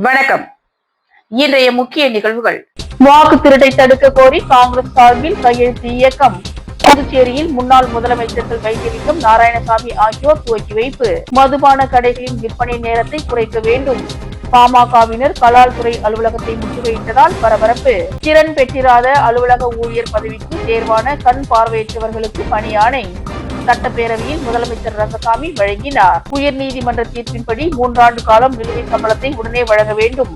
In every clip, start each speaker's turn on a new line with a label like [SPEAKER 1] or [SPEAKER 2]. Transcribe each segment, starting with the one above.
[SPEAKER 1] வணக்கம். இன்றைய முக்கிய நிகழ்வுகள். வாக்கு திருட்டை தடுக்க கோரி காங்கிரஸ் சார்பில் கையெழுத்து இயக்கம். புதுச்சேரியில் முன்னாள் முதலமைச்சர்கள் வைத்திலிங்கம், நாராயணசாமி ஆகியோர் துவக்கி வைப்பு. மதுபான கடைகளின் விற்பனை நேரத்தை குறைக்க வேண்டும். பாமகவினர் கலால் துறை அலுவலகத்தை முற்றுகையிட்டதால் பரபரப்பு. திறன் பெற்றிராத அலுவலக ஊழியர் பதவிக்கு தேர்வான கண் பார்வையற்றவர்களுக்கு பணி ஆணை. சட்டப்பேரவையில் முதலமைச்சர் ரங்கசாமி வழங்கினார். உயர்நீதிமன்ற தீர்ப்பின்படி 3 ஆண்டு காலம் நிலுவை சம்பளத்தை உடனே வழங்க வேண்டும்.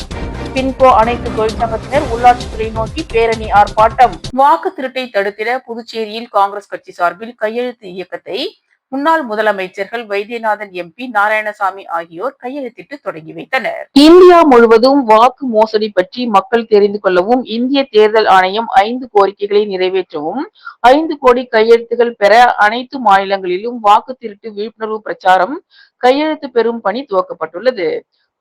[SPEAKER 1] பின்கோ அனைத்து தொழிற்சங்கத்தினர் உள்ளாட்சித்துறை நோக்கி பேரணி ஆர்ப்பாட்டம். வாக்கு திருட்டை தடுத்திட புதுச்சேரியில் காங்கிரஸ் கட்சி சார்பில் கையெழுத்து இயக்கத்தை முன்னாள் முதலமைச்சர்கள் வைத்தியநாதன் எம்பி, நாராயணசாமி ஆகியோர் கையெழுத்திட்டு தொடங்கி வைத்தனர். இந்தியா முழுவதும் வாக்கு மோசடி பற்றி மக்கள் தெரிந்து கொள்ளவும் இந்திய தேர்தல் ஆணையம் 5 கோரிக்கைகளை நிறைவேற்றவும் 5 கோடி கையெழுத்துகள் பெற அனைத்து மாநிலங்களிலும் வாக்கு திருட்டு விழிப்புணர்வு பிரச்சாரம் கையெழுத்து பெறும் பணி துவக்கப்பட்டுள்ளது.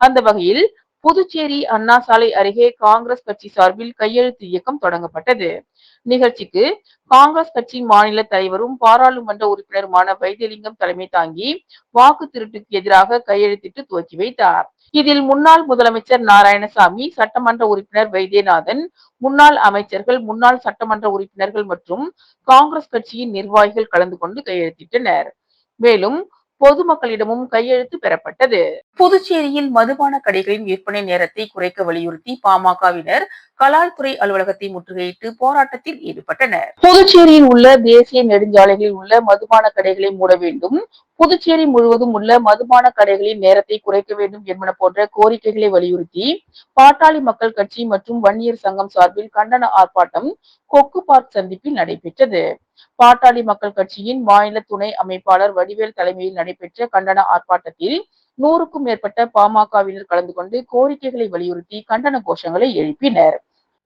[SPEAKER 1] அந்த வகையில் புதுச்சேரி அண்ணா சாலை அருகே காங்கிரஸ் கட்சி சார்பில் கையெழுத்து இயக்கம் தொடங்கப்பட்டது. நிகழ்ச்சிக்கு காங்கிரஸ் கட்சி மாநில தலைவரும் பாராளுமன்ற உறுப்பினருமான வைத்திலிங்கம் தலைமை தாங்கி வாக்கு திருட்டுக்கு எதிராக கையெழுத்திட்டு துவக்கி வைத்தார். இதில் முன்னாள் முதலமைச்சர் நாராயணசாமி, சட்டமன்ற உறுப்பினர் வைத்தியநாதன், முன்னாள் அமைச்சர்கள், முன்னாள் சட்டமன்ற உறுப்பினர்கள் மற்றும் காங்கிரஸ் கட்சியின் நிர்வாகிகள் கலந்து கொண்டு கையெழுத்திட்டனர். மேலும் பொதுமக்களிடமும் கையெழுத்து பெறப்பட்டது. புதுச்சேரியில் மதுபான கடைகளின் விற்பனை நேரத்தை குறைக்க வலியுறுத்தி பாமகவினர் கலால் துறை அலுவலகத்தை முற்றுகையிட்டு போராட்டத்தில் ஈடுபட்டனர். புதுச்சேரியில் உள்ள தேசிய நெடுஞ்சாலைகளில் உள்ள மதுபான கடைகளை மூட வேண்டும், புதுச்சேரி முழுவதும் உள்ள மதுபான கடைகளின் நேரத்தை குறைக்க வேண்டும் என்பன போன்ற கோரிக்கைகளை வலியுறுத்தி பாட்டாளி மக்கள் கட்சி மற்றும் வன்னியர் சங்கம் சார்பில் கண்டன ஆர்ப்பாட்டம் கொக்கு பார்க் சந்திப்பில் நடைபெற்றது. பாட்டாளி மக்கள் கட்சியின் மாநில துணை அமைப்பாளர் வடிவேல் தலைமையில் நடைபெற்ற கண்டன ஆர்ப்பாட்டத்தில் 100க்கும் மேற்பட்ட பாமகவினர் கலந்து கொண்டு கோரிக்கைகளை வலியுறுத்தி கண்டன கோஷங்களை எழுப்பினர்.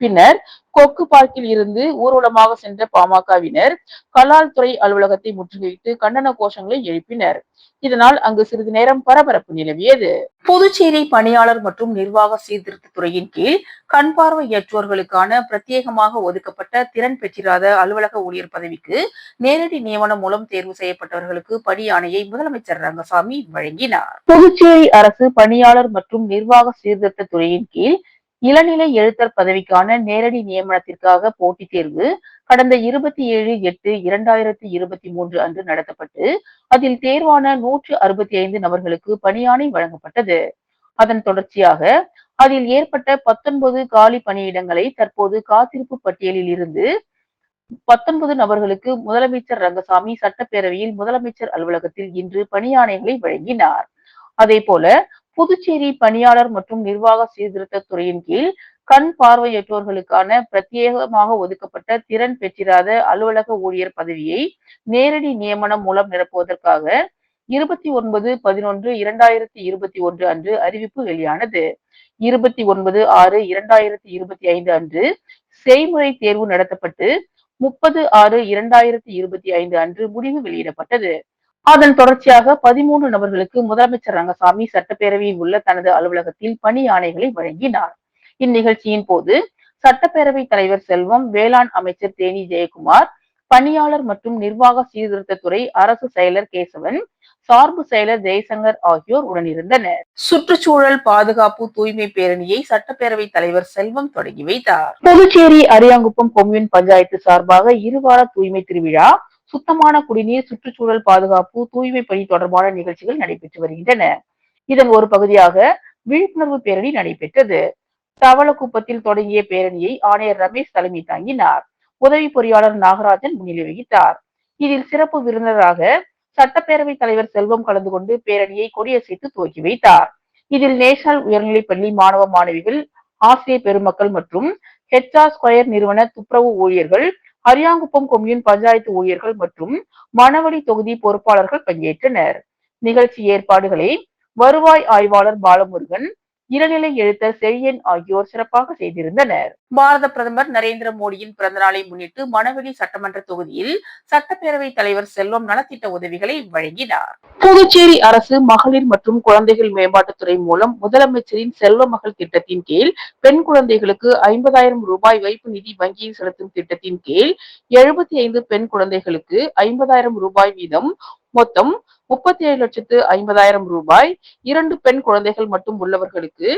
[SPEAKER 1] பின்னர் கொக்கு பார்க்கில் இருந்து ஊர்வலமாக சென்ற பாமகவினர் கலால் துறை அலுவலகத்தை முற்றுகையிட்டு கண்டன கோஷங்களை எழுப்பினர். இதனால் அங்கு சிறிது நேரம் பரபரப்பு நிலவியது. புதுச்சேரி பணியாளர் மற்றும் நிர்வாக சீர்திருத்த துறையின் கீழ் கண் பார்வையற்றோர்களுக்கான பிரத்யேகமாக ஒதுக்கப்பட்ட திறன் பெற்றிராத அலுவலக ஊழியர் பதவிக்கு நேரடி நியமனம் மூலம் தேர்வு செய்யப்பட்டவர்களுக்கு பணி ஆணையை முதலமைச்சர் ரங்கசாமி வழங்கினார். புதுச்சேரி அரசு பணியாளர் மற்றும் நிர்வாக சீர்திருத்த துறையின் கீழ் இளநிலை எழுத்தர் பதவிக்கான நேரடி நியமனத்திற்காக போட்டித் தேர்வு கடந்த 27/8/2023 அன்று நடத்தப்பட்டு அதில் தேர்வான 165 நபர்களுக்கு பணியாணை வழங்கப்பட்டது. அதன் தொடர்ச்சியாக அதில் ஏற்பட்ட 19 காலி பணியிடங்களை தற்போது காத்திருப்பு பட்டியலில் இருந்து 19 நபர்களுக்கு முதலமைச்சர் ரங்கசாமி சட்டப்பேரவையில் முதலமைச்சர் அலுவலகத்தில் இன்று பணியாணைகளை வழங்கினார். அதே போல புதுச்சேரி பணியாளர் மற்றும் நிர்வாக சீர்திருத்த துறையின் கீழ் கண் பார்வையற்றோர்களுக்கான பிரத்யேகமாக ஒதுக்கப்பட்ட திறன் பெற்றிராத அலுவலக ஊழியர் பதவியை நேரடி நியமனம் மூலம் நிரப்புவதற்காக 29/11/2021 அன்று அறிவிப்பு வெளியானது. 29/6/2025 அன்று செய்முறை தேர்வு நடத்தப்பட்டு 30/6/2025 அன்று முடிவு வெளியிடப்பட்டது. அதன் தொடர்ச்சியாக 13 நபர்களுக்கு முதலமைச்சர் ரங்கசாமி சட்டப்பேரவையில் உள்ள தனது அலுவலகத்தில் பணி ஆணைகளை வழங்கினார். இந்நிகழ்ச்சியின் போது சட்டப்பேரவை தலைவர் செல்வம், வேளாண் அமைச்சர் தேனி ஜெயக்குமார், பணியாளர் மற்றும் நிர்வாக சீர்திருத்தத்துறை அரசு செயலர் கேசவன், சார்பு செயலர் ஜெய்சங்கர் ஆகியோர் உடனிருந்தனர். சுற்றுச்சூழல் பாதுகாப்பு தூய்மை பேரணியை சட்டப்பேரவை தலைவர் செல்வம் தொடங்கி வைத்தார். புதுச்சேரி அரியாங்குப்பம் கொம்யூன் பஞ்சாயத்து சார்பாக 2 வார தூய்மை திருவிழா, சுத்தமான குடிநீர், சுற்றுச்சூழல் பாதுகாப்பு, தூய்மை பணி தொடர்பான நிகழ்ச்சிகள் நடைபெற்று வருகின்றன. இதன் ஒரு பகுதியாக விழிப்புணர்வு பேரணி நடைபெற்றது. தவளக்குப்பத்தில் தொடங்கிய பேரணியை ஆணையர் ரமேஷ் தலைமை தாங்கினார். உதவி பொறியாளர் நாகராஜன் முன்னிலை வகித்தார். இதில் சிறப்பு விருந்தினராக சட்டப்பேரவை தலைவர் செல்வம் கலந்து கொண்டு பேரணியை கொடியசைத்து துவக்கி வைத்தார். இதில் நேஷனல் உயர்நிலைப்பள்ளி மாணவ மாணவிகள், ஆசிரியர் பெருமக்கள் மற்றும் HR ஸ்கொயர் நிறுவன துப்புரவு ஊழியர்கள், அரியாங்குப்பம் கொம்யூன் பஞ்சாயத்து ஊழியர்கள் மற்றும் மணவழி தொகுதி பொறுப்பாளர்கள் பங்கேற்றனர். நிகழ்ச்சி ஏற்பாடுகளை வருவாய் ஆய்வாளர் பாலமுருகன், இளநிலை எழுத்தர் செழியன் ஆகியோர் சிறப்பாக செய்திருந்தனர். பாரத பிரதமர் நரேந்திர மோடியின் பிறந்த நாளை முன்னிட்டு மணவெளி சட்டமன்ற தொகுதியில் சட்டப்பேரவை தலைவர் செல்வம் நலத்திட்ட உதவிகளை வழங்கினார். புதுச்சேரி அரசு மகளிர் மற்றும் குழந்தைகள் மேம்பாட்டுத்துறை மூலம் முதலமைச்சரின் செல்வ மகள் திட்டத்தின் கீழ் பெண் குழந்தைகளுக்கு 50,000 ரூபாய் வைப்பு நிதி வங்கியில் செலுத்தும் திட்டத்தின் கீழ் 75 பெண் குழந்தைகளுக்கு 50,000 ரூபாய் வீதம் மொத்தம் 37,50,000 ரூபாய். 2 பெண் குழந்தைகள் மட்டும் உள்ளவர்களுக்கு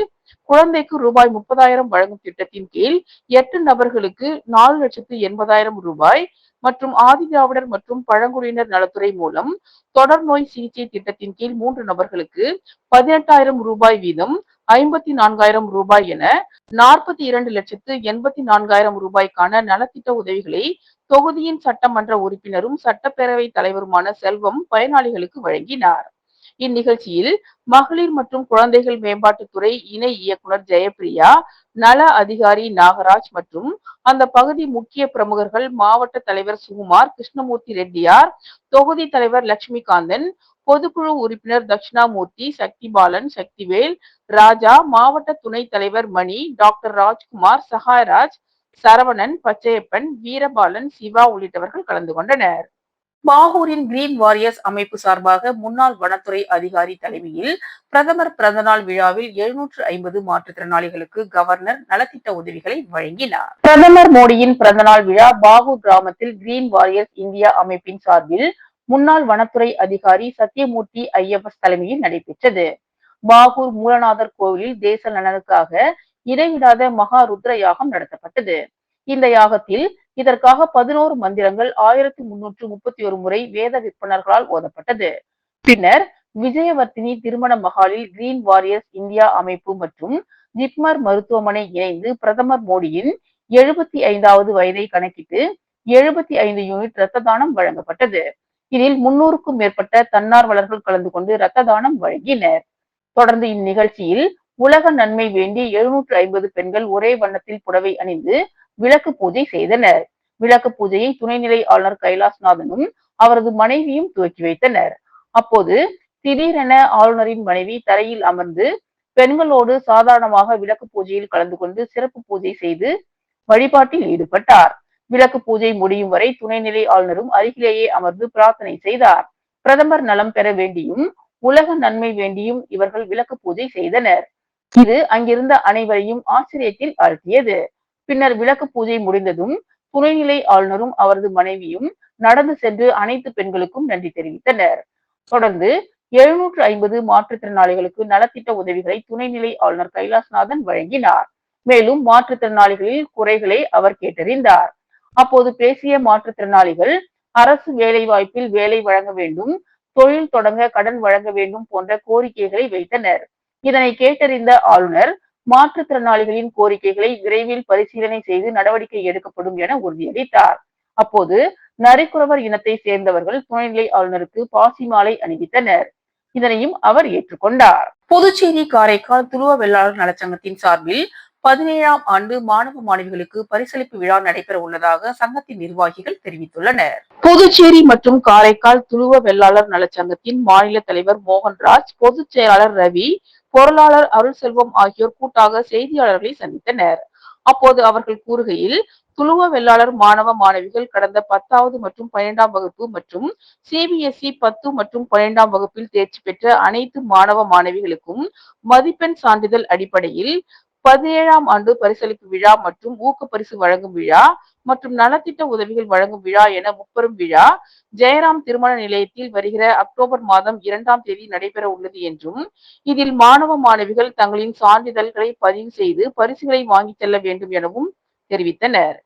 [SPEAKER 1] குழந்தைக்கு ரூபாய் 30,000 வழங்கும் திட்டத்தின் கீழ் 8 நபர்களுக்கு 4,80,000 ரூபாய் மற்றும் ஆதிதிராவிடர் மற்றும் பழங்குடியினர் நலத்துறை மூலம் தொடர் நோய் சிகிச்சை திட்டத்தின் கீழ் 3 நபர்களுக்கு 18,000 ரூபாய் வீதம் 54,000 ரூபாய் என 42,84,000 ரூபாய்க்கான நலத்திட்ட உதவிகளை தொகுதியின் சட்டமன்ற உறுப்பினரும் சட்டப்பேரவை தலைவருமான செல்வம் பயனாளிகளுக்கு வழங்கினார். இந்நிகழ்ச்சியில் மகளிர் மற்றும் குழந்தைகள் மேம்பாட்டுத்துறை இணை இயக்குனர் ஜெயப்பிரியா, நல அதிகாரி நாகராஜ் மற்றும் அந்த பகுதி முக்கிய பிரமுகர்கள், மாவட்ட தலைவர் சுகுமார், கிருஷ்ணமூர்த்தி ரெட்டியார், தொகுதி தலைவர் லட்சுமிகாந்தன், பொதுக்குழு உறுப்பினர் தட்சிணாமூர்த்தி, சக்திபாலன், சக்திவேல், ராஜா, மாவட்ட துணைத் தலைவர் மணி, டாக்டர் ராஜ்குமார், சகாயராஜ், சரவணன், பச்சையப்பன், வீரபாலன், சிவா உள்ளிட்டவர்கள் கலந்து கொண்டனர். பாகூரின் கிரீன் வாரியர்ஸ் அமைப்பு சார்பாக முன்னாள் வனத்துறை அதிகாரி தலைமையில் பிரதமர் பிறந்தநாள் விழாவில் 750 மாற்றுத்திறனாளிகளுக்கு கவர்னர் நலத்திட்ட உதவிகளை வழங்கினார். பிரதமர் மோடியின் பிறந்தநாள் விழா பாகூர் கிராமத்தில் கிரீன் வாரியர்ஸ் இந்தியா அமைப்பின் சார்பில் முன்னாள் வனத்துறை அதிகாரி சத்தியமூர்த்தி ஐஎஃப்எஸ் தலைமையில் நடைபெற்றது. பாகூர் மூலநாதர் கோவிலில் தேச நலனுக்காக இடைவிடாத மகா ருத்ர யாகம் நடத்தப்பட்டது. இந்த யாகத்தில் இதற்காக 11 மந்திரங்கள் 1331 முறை வேத விற்பனர்களால் ஓதப்பட்டது. பின்னர் விஜயவர்த்தினி திருமண மகாலில் கிரீன் வாரியர்ஸ் இந்தியா அமைப்பு மற்றும் ஜிப்மர் மருத்துவமனை இணைந்து பிரதமர் மோடியின் 75வது வயதை கணக்கிட்டு 75 யூனிட் ரத்த தானம் வழங்கப்பட்டது. இதில் 300க்கும் மேற்பட்ட தன்னார்வலர்கள் கலந்து கொண்டு ரத்த தானம் வழங்கினர். தொடர்ந்து இந்நிகழ்ச்சியில் உலக நன்மை வேண்டி 750 பெண்கள் ஒரே வண்ணத்தில் புடவை அணிந்து விளக்கு பூஜை செய்தனர். விளக்கு பூஜையை துணைநிலை ஆளுநர் கைலாஷ்நாதனும் அவரது மனைவியும் துவக்கி வைத்தனர். அப்போது திடீரென ஆளுநரின் மனைவி தரையில் அமர்ந்து பெண்களோடு சாதாரணமாக விளக்கு பூஜையில் கலந்து கொண்டு சிறப்பு பூஜை செய்து வழிபாட்டில் ஈடுபட்டார். விளக்கு பூஜை முடியும் வரை துணைநிலை ஆளுநரும் அருகிலேயே அமர்ந்து பிரார்த்தனை செய்தார். பிரதமர் நலம் பெற வேண்டியும் உலக நன்மை வேண்டியும் இவர்கள் விளக்கு பூஜை செய்தனர். இது அங்கிருந்த அனைவரையும் ஆச்சரியத்தில் ஆழ்த்தியது. பின்னர் விளக்கு பூஜை முடிந்ததும் துணைநிலை ஆளுநரும் அவரது மனைவியும் நடந்து சென்று அனைத்து பெண்களுக்கும் நன்றி தெரிவித்தனர். தொடர்ந்து 750 மாற்றுத்திறனாளிகளுக்கு நலத்திட்ட உதவிகளை துணைநிலை ஆளுநர் கைலாஷ்நாதன் வழங்கினார். மேலும் மாற்றுத்திறனாளிகளில் குறைகளை அவர் கேட்டறிந்தார். அப்போது பேசிய மாற்றுத்திறனாளிகள் அரசு வேலைவாய்ப்பில் வேலை வழங்க வேண்டும், தொழில் தொடங்க கடன் வழங்க வேண்டும் போன்ற கோரிக்கைகளை வைத்தனர். இதனை கேட்டறிந்த ஆளுநர் மாற்றுத்திறனாளிகளின் கோரிக்கைகளை விரைவில் பரிசீலனை செய்து நடவடிக்கை எடுக்கப்படும் என உறுதியளித்தார். அப்போது நரிக்குறவர் இனத்தை சேர்ந்தவர்கள் துணைநிலை ஆளுநருக்கு பாசி மாலை அணிவித்தனர். இதனையும் அவர் ஏற்றுக்கொண்டார். புதுச்சேரி காரைக்கால் துருவ வெள்ளாளர் நலச்சங்கத்தின் சார்பில் 17ஆம் ஆண்டு மாணவ மாணவிகளுக்கு பரிசளிப்பு விழா நடைபெற உள்ளதாக சங்கத்தின் நிர்வாகிகள் தெரிவித்துள்ளனர். புதுச்சேரி மற்றும் காரைக்கால் துருவ வெள்ளாளர் நலச்சங்கத்தின் மாநில தலைவர் மோகன்ராஜ், பொதுச் செயலாளர் ரவி, பொருளாளர் அருள் செல்வம் ஆகியோர் கூட்டாக செய்தியாளர்களை சந்தித்தனர். அப்போது அவர்கள் கூறுகையில், துளுவ வெள்ளாளர் மாணவ மாணவிகள் கடந்த 10வது மற்றும் 12ஆம் வகுப்பு மற்றும் சிபிஎஸ்இ 10 மற்றும் 12ஆம் வகுப்பில் தேர்ச்சி பெற்ற அனைத்து மாணவ மாணவிகளுக்கும் மதிப்பெண் சான்றிதழ் அடிப்படையில் 17ஆம் ஆண்டு பரிசளிப்பு விழா மற்றும் ஊக்கப்பரிசு வழங்கும் விழா மற்றும் நலத்திட்ட உதவிகள் வழங்கும் விழா என முப்பெரும் விழா ஜெயராம் திருமண நிலையத்தில் வருகிற அக்டோபர் மாதம் 2ஆம் தேதி நடைபெற உள்ளது என்றும், இதில் மாணவ மாணவிகள் தங்களின் சான்றிதழ்களை பதிவு செய்து பரிசுகளை வாங்கிச் செல்ல வேண்டும் எனவும் தெரிவித்தனர்.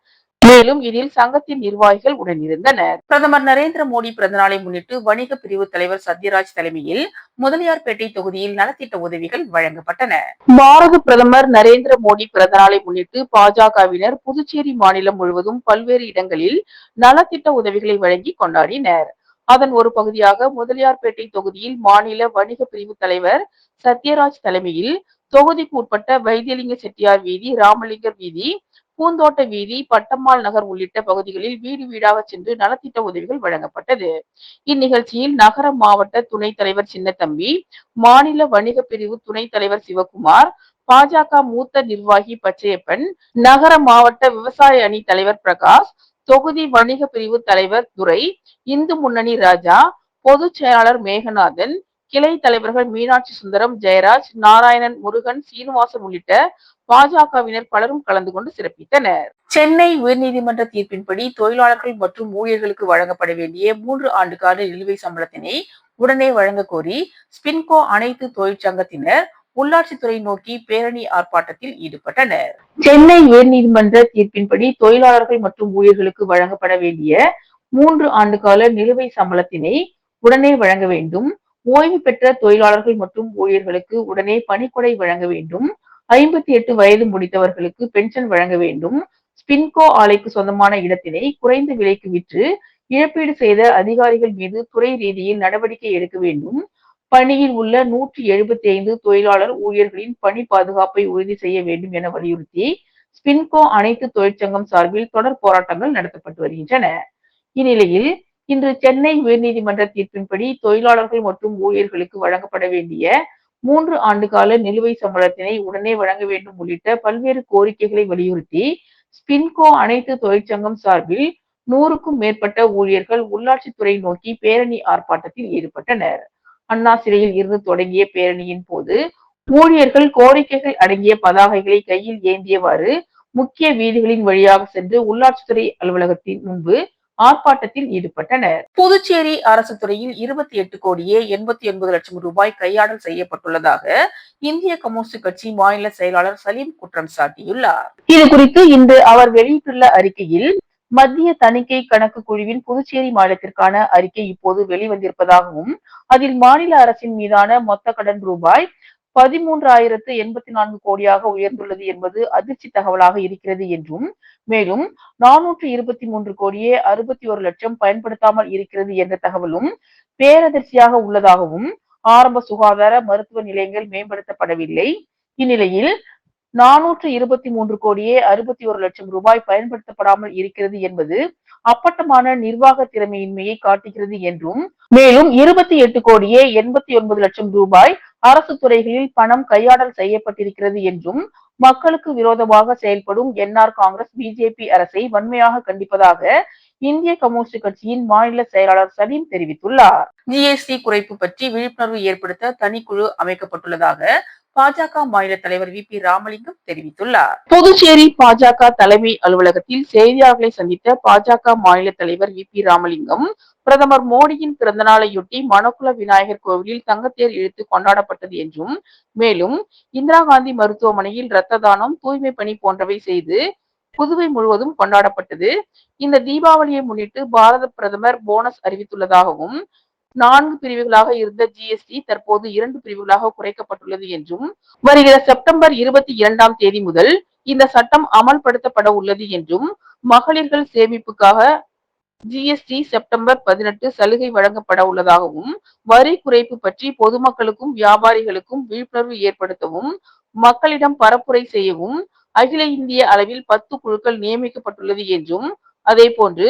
[SPEAKER 1] மேலும் இதில் சங்கத்தின் நிர்வாகிகள் உடனிருந்தனர். பிரதமர் நரேந்திர மோடி பிறந்தநாளை முன்னிட்டு வணிக பிரிவு தலைவர் சத்யராஜ் தலைமையில் முதலியார்பேட்டை தொகுதியில் நலத்திட்ட உதவிகள் வழங்கப்பட்டன. பாரத பிரதமர் நரேந்திர மோடி பிறந்தநாளை முன்னிட்டு பாஜகவினர் புதுச்சேரி மாநிலம் முழுவதும் பல்வேறு இடங்களில் நலத்திட்ட உதவிகளை வழங்கி கொண்டாடினர். அதன் ஒரு பகுதியாக முதலியார்பேட்டை தொகுதியில் மாநில வணிக பிரிவு தலைவர் சத்யராஜ் தலைமையில் தொகுதிக்கு உட்பட்ட வைத்தியலிங்க செட்டியார் வீதி, ராமலிங்கர் வீதி, பூந்தோட்ட வீதி, பட்டம்மாள் நகர் உள்ளிட்ட பகுதிகளில் வீடு வீடாக சென்று நலத்திட்ட உதவிகள் வழங்கப்பட்டது. இந்நிகழ்ச்சியில் நகர மாவட்ட துணைத் தலைவர் சின்னத்தம்பி, மாநில வணிக பிரிவு துணைத் தலைவர் சிவகுமார், பாஜக மூத்த நிர்வாகி பச்சையப்பன், நகர மாவட்ட விவசாய அணி தலைவர் பிரகாஷ், தொகுதி வணிக பிரிவு தலைவர் துரை, இந்து முன்னணி ராஜா, பொதுச் செயலாளர் மேகநாதன், கிளை தலைவர்கள் மீனாட்சி சுந்தரம், ஜெயராஜ், நாராயணன், முருகன், சீனிவாசன் உள்ளிட்ட பாஜகவினர் பலரும் கலந்து கொண்டு சிறப்பித்தனர். சென்னை உயர்நீதிமன்ற தீர்ப்பின்படி தொழிலாளர்கள் மற்றும் ஊழியர்களுக்கு வழங்கப்பட வேண்டிய 3 ஆண்டு கால நிலுவை சம்பளத்தினை உடனே வழங்க கோரி ஸ்பின்கோ அனைத்து தொழிற்சங்கத்தினர் உள்ளாட்சித்துறை நோக்கி பேரணி ஆர்ப்பாட்டத்தில் ஈடுபட்டனர். சென்னை உயர்நீதிமன்ற தீர்ப்பின்படி தொழிலாளர்கள் மற்றும் ஊழியர்களுக்கு வழங்கப்பட வேண்டிய 3 ஆண்டு கால நிலுவை சம்பளத்தினை உடனே வழங்க வேண்டும். ஓய்வு பெற்ற தொழிலாளர்கள் மற்றும் ஊழியர்களுக்கு உடனே பணிக்கொடை வழங்க வேண்டும். 58 வயது முடித்தவர்களுக்கு பென்ஷன் வழங்க வேண்டும். ஸ்பின்கோ ஆலைக்கு சொந்தமான இடத்தினை குறைந்த விலைக்கு விற்று இழப்பீடு செய்த அதிகாரிகள் மீது துறை ரீதியில் நடவடிக்கை எடுக்க வேண்டும். பணியில் உள்ள 175 தொழிலாளர் ஊழியர்களின் பணி பாதுகாப்பை உறுதி செய்ய வேண்டும் என வலியுறுத்தி ஸ்பின்கோ அனைத்து தொழிற்சங்கம் சார்பில் தொடர் போராட்டங்கள் நடத்தப்பட்டு வருகின்றன. இந்நிலையில் இன்று சென்னை உயர்நீதிமன்ற தீர்ப்பின்படி தொழிலாளர்கள் மற்றும் ஊழியர்களுக்கு வழங்கப்பட வேண்டிய 3 ஆண்டு கால நிலுவை சம்பளத்தினை உடனே வழங்க வேண்டும் உள்ளிட்ட பல்வேறு கோரிக்கைகளை வலியுறுத்தி ஸ்பின்கோ அனைத்து தொழிற்சங்கம் சார்பில் 100க்கும் மேற்பட்ட ஊழியர்கள் உள்ளாட்சித்துறை நோக்கி பேரணி ஆர்ப்பாட்டத்தில் ஈடுபட்டனர். அண்ணா சிறையில் இருந்து தொடங்கிய பேரணியின் போது ஊழியர்கள் கோரிக்கைகள் அடங்கிய பதாகைகளை கையில் ஏந்தியவாறு முக்கிய வீதிகளின் வழியாக சென்று உள்ளாட்சித்துறை அலுவலகத்தின் முன்பு ஆர்ப்பாட்டத்தில் ஈடுபட்டனர். புதுச்சேரி அரசு துறையில் 28 கோடியே 89 லட்சம் ரூபாய் கையாடல் செய்யப்பட்டுள்ளதாக இந்திய கம்யூனிஸ்ட் கட்சி மாநில செயலாளர் சலீம் குற்றம் சாட்டியுள்ளார். இது குறித்து இன்று அவர் வெளியிட்டுள்ள அறிக்கையில், மத்திய தணிக்கை கணக்கு குழுவின் புதுச்சேரி மாநிலத்திற்கான அறிக்கை இப்போது வெளிவந்திருப்பதாகவும் அதில் மாநில அரசின் மீதான மொத்த கடன் ரூபாய் 13,084 கோடியாக உயர்ந்துள்ளது என்பது அதிர்ச்சி தகவலாக இருக்கிறது என்றும், மேலும் 423 கோடியே 61 லட்சம் பயன்படுத்தாமல் இருக்கிறது என்ற தகவலும் பேரதிர்ச்சியாக உள்ளதாகவும், ஆரம்ப சுகாதார மருத்துவ நிலையங்கள் மேம்படுத்தப்படவில்லை. இந்நிலையில் 423 கோடியே 61 லட்சம் ரூபாய் பயன்படுத்தப்படாமல் இருக்கிறது என்பது அப்பட்டமான நிர்வாக திறமையின்மையை காட்டுகிறது என்றும், மேலும் 28 கோடியே 89 லட்சம் ரூபாய் அரசு துறைகளில் பணம் கையாடல் செய்யப்பட்டிருக்கிறது என்றும் மக்களுக்கு விரோதமாக செயல்படும் என்ஆர் காங்கிரஸ் பிஜேபி அரசை வன்மையாக கண்டிப்பதாக இந்திய கம்யூனிஸ்ட் கட்சியின் மாநில செயலாளர் சலீம் தெரிவித்துள்ளார். ஜிஎஸ்டி குறைப்பு பற்றி விழிப்புணர்வு ஏற்படுத்த தனிக்குழு அமைக்கப்பட்டுள்ளதாக பாஜக மாநில தலைவர் வி.பி. ராமலிங்கம் தெரிவித்துள்ளார். புதுச்சேரி பாஜக தலைமை அலுவலகத்தில் செய்தியாளர்களை சந்தித்த பாஜக மாநில தலைவர் வி.பி. ராமலிங்கம், பிரதமர் மோடியின் பிறந்த நாளையொட்டி மணக்குள விநாயகர் கோவிலில் தங்கத்தேர் இழுத்து கொண்டாடப்பட்டது என்றும், மேலும் இந்திரா காந்தி மருத்துவமனையில் இரத்த தானம், தூய்மை பணி போன்றவை செய்து புதுவை முழுவதும் கொண்டாடப்பட்டது. இந்த தீபாவளியை முன்னிட்டு பாரத பிரதமர் போனஸ் அறிவித்துள்ளதாகவும், 4 பிரிவுகளாக இருந்த ஜிஎஸ்டி தற்போது 2 பிரிவுகளாக குறைக்கப்பட்டுள்ளது என்றும், வருகிற செப்டம்பர் 22ஆம் தேதி முதல் இந்த சட்டம் அமல்படுத்தப்பட உள்ளது என்றும், மகளிர்கள் சேமிப்புக்காக ஜிஎஸ்டி செப்டம்பர் 18 சலுகை வழங்கப்பட உள்ளதாகவும், வரி குறைப்பு பற்றி பொதுமக்களுக்கும் வியாபாரிகளுக்கும் விழிப்புணர்வு ஏற்படுத்தவும், மக்களிடம் பரப்புரை செய்யவும் அகில இந்திய அளவில் 10 குழுக்கள் நியமிக்கப்பட்டுள்ளது என்றும், அதே போன்று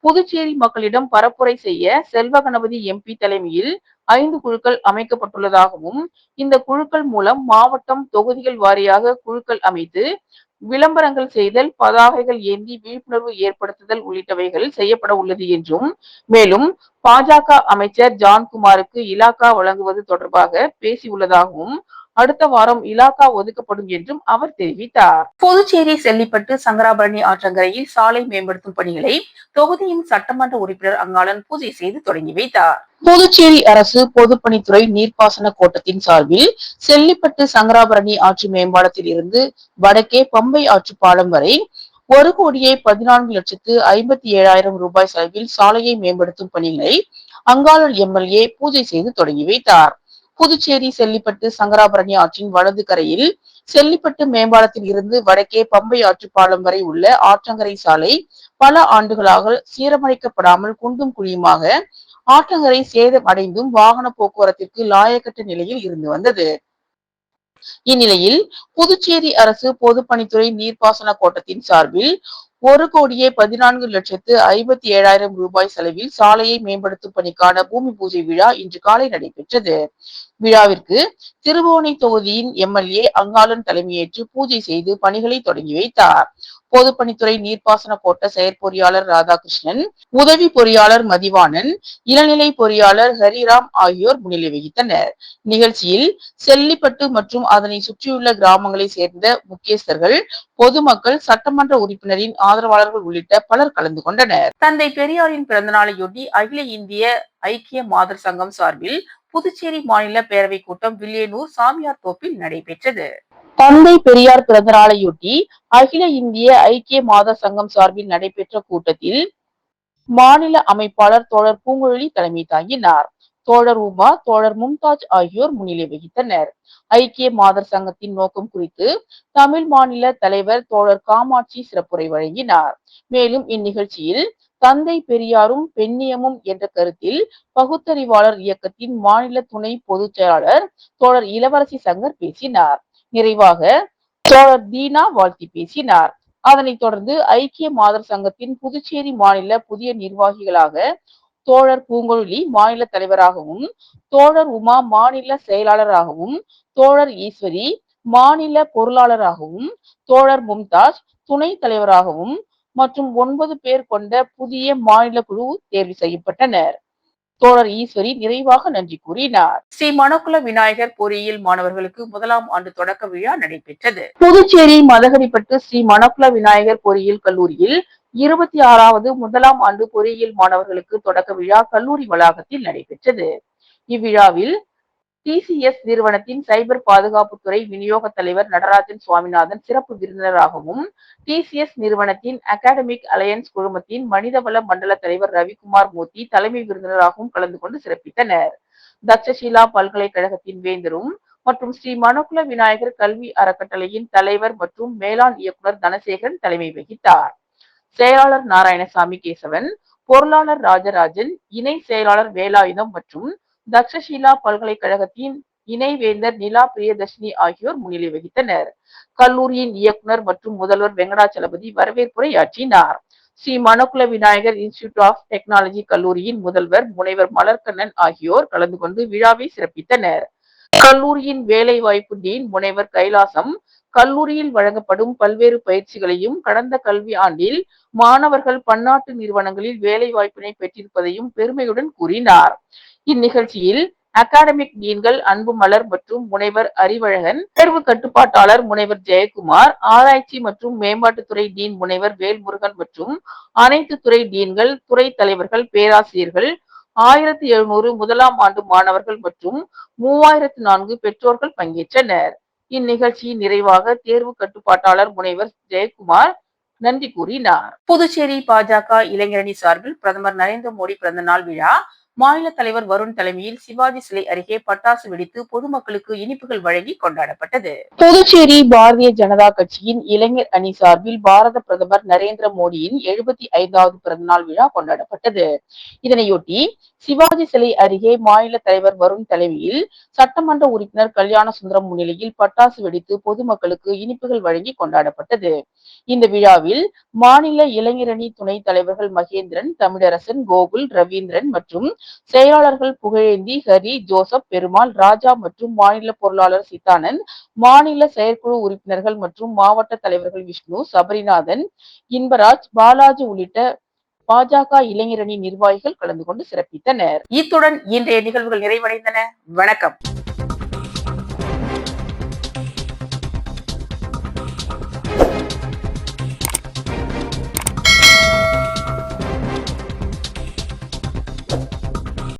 [SPEAKER 1] புதுச்சேரி மக்களிடம் பரப்புரை செய்ய செல்வ கணபதி எம்பி தலைமையில் 5 குழுக்கள் அமைக்கப்பட்டுள்ளதாகவும், இந்த குழுக்கள் மூலம் மாவட்டம், தொகுதிகள் வாரியாக குழுக்கள் அமைத்து விளம்பரங்கள் செய்தல், பதாகைகள் ஏந்தி விழிப்புணர்வு ஏற்படுத்துதல் உள்ளிட்டவைகள் செய்யப்பட உள்ளது என்றும், மேலும் பாஜக அமைச்சர் ஜான்குமாருக்கு இலாக்கா வழங்குவது தொடர்பாக பேசியுள்ளதாகவும், அடுத்த வாரம் இலாக்கா ஒதுக்கப்படும் என்றும் அவர் தெரிவித்தார். புதுச்சேரி செல்லிப்பட்டு சங்கராபரணி ஆற்றங்கரையில் சாலை மேம்படுத்தும் பணிகளை தொகுதியின் சட்டமன்ற உறுப்பினர் அங்காளன் பூஜை செய்து தொடங்கி வைத்தார். புதுச்சேரி அரசு பொதுப்பணித்துறை நீர்ப்பாசன கோட்டத்தின் சார்பில் செல்லிப்பட்டு சங்கராபரணி ஆற்று மேம்பாலத்தில் இருந்து வடக்கே பம்பை ஆற்று பாலம் வரை 1,14,57,000 ரூபாய் செலவில் சாலையை மேம்படுத்தும் பணிகளை அங்காளன் எம்எல்ஏ பூஜை செய்து தொடங்கி வைத்தார். புதுச்சேரி செல்லிப்பட்டு சங்கராபரணி ஆற்றின் வலது கரையில் செல்லிப்பட்டு மேம்பாலத்தில் இருந்து வடக்கே பம்பை ஆற்று பாலம் வரை உள்ள ஆற்றங்கரை சாலை பல ஆண்டுகளாக சீரமைக்கப்படாமல் குண்டும் குழியுமாக ஆற்றங்கரை சேதம் அடைந்தும் வாகன போக்குவரத்திற்கு லாயக்கற்ற நிலையில் இருந்து வந்தது. இந்நிலையில் புதுச்சேரி அரசு பொதுப்பணித்துறை நீர்ப்பாசன கோட்டத்தின் சார்பில் 1,14,57,000 ரூபாய் செலவில் சாலையை மேம்படுத்தும் பணிக்கான பூமி பூஜை விழா இன்று காலை நடைபெற்றது. விழாவிற்கு திருபுவனை தொகுதியின் எம்எல்ஏ அங்காளன் தலைமையேற்று பூஜை செய்து பணிகளை தொடங்கி வைத்தார். பொதுப்பணித்துறை நீர்ப்பாசன கோட்ட செயற்பொறியாளர் ராதாகிருஷ்ணன், உதவி பொறியாளர் மதிவாணன், இளநிலை பொறியாளர் ஹரிராம் ஆகியோர் முன்னிலை வகித்தனர். நிகழ்ச்சியில் செல்லிப்பட்டு மற்றும் அதனை சுற்றியுள்ள கிராமங்களை சேர்ந்த முக்கியஸ்தர்கள், பொதுமக்கள், சட்டமன்ற உறுப்பினரின் ஆதரவாளர்கள் உள்ளிட்ட பலர் கலந்து கொண்டனர். தந்தை பெரியாரின் பிறந்தநாளையொட்டி அகில இந்திய ஐக்கிய மாதர் சங்கம் சார்பில் புதுச்சேரி மாநில பேரவை கூட்டம் வில்லியனூர் சாமியார் தோப்பில் நடைபெற்றது. தந்தை பெரியார் பிறந்தநாளையொட்டி அகில இந்திய ஐக்கிய மாதர் சங்கம் சார்பில் நடைபெற்ற கூட்டத்தில் மாநில அமைப்பாளர் தோழர் பூங்குழலி தலைமை தாங்கினார். தோழர் உமா, தோழர் மும்தாஜ் ஆகியோர் முன்னிலை வகித்தனர். ஐக்கிய மாதர் சங்கத்தின் நோக்கம் குறித்து தமிழ் மாநில தலைவர் தோழர் காமாட்சி சிறப்புரை வழங்கினார். மேலும் இந்நிகழ்ச்சியில் தந்தை பெரியாரும் பெண்ணியமும் என்ற கருத்தில் பகுத்தறிவாளர் இயக்கத்தின் மாநில துணை பொதுச் செயலாளர் தோழர் இளவரசி சங்கர் பேசினார். நிறைவாக தோழர் தீனா வாழ்த்தி பேசினார். அதனைத் தொடர்ந்து ஐக்கிய மாதர் சங்கத்தின் புதுச்சேரி மாநில புதிய நிர்வாகிகளாக தோழர் பூங்குழலி மாநில தலைவராகவும், தோழர் உமா மாநில செயலாளராகவும், தோழர் ஈஸ்வரி மாநில பொருளாளராகவும், தோழர் மும்தாஜ் துணை தலைவராகவும் மற்றும் 9 பேர் கொண்ட புதிய மாநில குழு தேர்வு செய்யப்பட்டனர். தோழர் ஈஸ்வரி நிறைவாக நன்றி கூறினார். ஸ்ரீ மணக்குள விநாயகர் பொறியியல் மாணவர்களுக்கு முதலாம் ஆண்டு தொடக்க விழா நடைபெற்றது. புதுச்சேரி மதகடிப்பட்டு ஸ்ரீ மணக்குள விநாயகர் பொறியியல் கல்லூரியில் 26வது முதலாம் ஆண்டு பொறியியல் மாணவர்களுக்கு தொடக்க விழா கல்லூரி வளாகத்தில் நடைபெற்றது. இவ்விழாவில் டிசிஎஸ் நிறுவனத்தின் சைபர் பாதுகாப்புத்துறை விநியோக தலைவர் நடராஜன் சுவாமிநாதன் சிறப்பு விருந்தினராகவும், டிசிஎஸ் நிறுவனத்தின் அகாடமிக் அலையன்ஸ் குழுமத்தின் மனிதவள மண்டல தலைவர் ரவிக்குமார் மூர்த்தி தலைமை விருந்தினராகவும் கலந்து கொண்டு சிறப்பித்தனர். தட்சசீலா பல்கலைக்கழகத்தின் வேந்தரும் மற்றும் ஸ்ரீ மணக்குள விநாயகர் கல்வி அறக்கட்டளையின் தலைவர் மற்றும் மேலாண் இயக்குனர் தனசேகரன் தலைமை வகித்தார். செயலாளர் நாராயணசாமி கேசவன், பொருளாளர் ராஜராஜன், இணை செயலாளர் வேலாயுதம் மற்றும் தக்ஷசீலா பல்கலைக்கழகத்தின் இணைவேந்தர் நிலா பிரியதர்ஷினி ஆகியோர் முன்னிலை வகித்தனர். கல்லூரியின் இயக்குனர் மற்றும் முதல்வர் வெங்கடாச்சலபதி வரவேற்புரையாற்றினார். Sri Manakula Vinayagar institute of technology கல்லூரியின் முதல்வர் முனைவர் மலர்கண்ணன் ஆகியோர் கலந்து கொண்டு விழாவை சிறப்பித்தனர். கல்லூரியின் வேலைவாய்ப்பு டீன் முனைவர் கைலாசம் கல்லூரியில் வழங்கப்படும் பல்வேறு பயிற்சிகளையும், கடந்த கல்வி ஆண்டில் மாணவர்கள் பன்னாட்டு நிறுவனங்களில் வேலை வாய்ப்பினை பெற்றிருப்பதையும் பெருமையுடன் கூறினார். இந்நிகழ்ச்சியில் அகாடமிக் டீன்கள் அன்புமலர் மற்றும் முனைவர் அறிவழகன், தேர்வு கட்டுப்பாட்டாளர் முனைவர் ஜெயக்குமார், ஆராய்ச்சி மற்றும் மேம்பாட்டுத்துறை டீன் முனைவர் வேல்முருகன் மற்றும் அனைத்து துறை டீன்கள், துறை தலைவர்கள், பேராசிரியர்கள், 1700 முதலாம் ஆண்டு மாணவர்கள் மற்றும் 3004 பெற்றோர்கள் பங்கேற்றனர். இந்நிகழ்ச்சியின் நிறைவாக தேர்வு கட்டுப்பாட்டாளர் முனைவர் ஜெயக்குமார் நன்றி கூறினார். புதுச்சேரி பாஜக இளைஞரணி சார்பில் பிரதமர் நரேந்திர மோடி பிறந்த நாள் விழா மாநில தலைவர் வருண் தலைமையில் சிவாஜி சிலை அருகே பட்டாசு வெடித்து பொதுமக்களுக்கு இனிப்புகள் வழங்கி கொண்டாடப்பட்டது. புதுச்சேரி பாரதிய ஜனதா கட்சியின் இளைஞர் அணி சார்பில் பாரத பிரதமர் நரேந்திர மோடியின் 75வது பிறந்தநாள் விழா கொண்டாடப்பட்டது. இதனையொட்டி சிவாஜி சிலை அருகே மாநில தலைவர் வருண் தலைமையில் சட்டமன்ற உறுப்பினர் கல்யாண சுந்தரம் முன்னிலையில் பட்டாசு வெடித்து பொதுமக்களுக்கு இனிப்புகள் வழங்கி கொண்டாடப்பட்டது. இந்த விழாவில் மாநில இளைஞரணி துணைத் தலைவர்கள் மகேந்திரன், தமிழரசன், கோகுல், ரவீந்திரன் மற்றும் செயலாளர்கள் புகழேந்தி, ஹரி, ஜோசப், பெருமாள், ராஜா மற்றும் மாநில பொருளாளர் சித்தானந்த், மாநில செயற்குழு உறுப்பினர்கள் மற்றும் மாவட்ட தலைவர்கள் விஷ்ணு, சபரிநாதன், இன்பராஜ், பாலாஜி உள்ளிட்ட பாஜக இளைஞரணி நிர்வாகிகள் கலந்து கொண்டு சிறப்பித்தனர். இத்துடன் இன்றைய நிகழ்வுகள் நிறைவடைந்தன. வணக்கம்.